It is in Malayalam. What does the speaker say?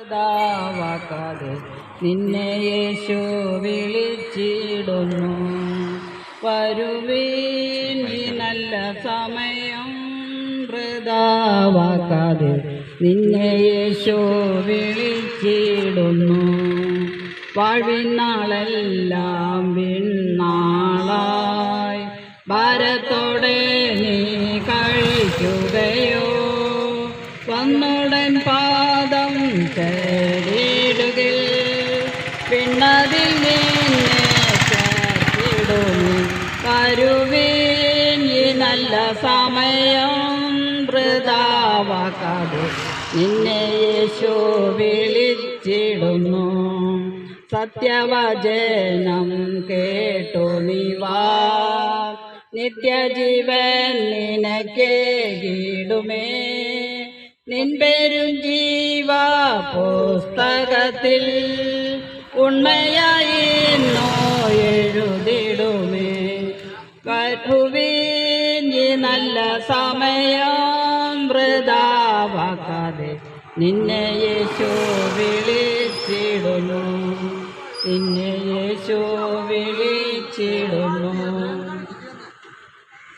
വൃഥാവാക്കാതെ നിന്നെ യേശു വിളിച്ചിടുന്നു. വരുവീൻ ഈ നല്ല സമയം വൃഥാവാക്കാതെ നിന്നെ യേശു വിളിച്ചിടുന്നു. വാഴ്വിനാളെല്ലാം വിണ്ണാളായി ഭാരത്തോടെ നീ കഴിക്കുകയോ? വന്നുടൻ പാദം ചേരിടുകിൽ പിന്നതിൽ നിന്നെ ചേർത്തിടുന്നു. വരുവീൻ ഈ നല്ല സമയം വൃഥാവാക്കാതെ നിന്നെ യേശു വിളിച്ചിടുന്നു. സത്യവചനം കേട്ടു നീ വാ, നിത്യജീവൻ നിനക്കേകിടുമേ. നിൻ പേരും ജീവ പുസ്തകത്തിൽ ഉണ്മയായി എഴുതിടുമേ. വരുവീൻ ഈ നല്ല സമയം വൃഥാവാക്കാതെ നിന്നെ യേശു വിളിച്ചിടുന്നു. നിന്നെ യേശു വിളിച്ചിടുന്നു.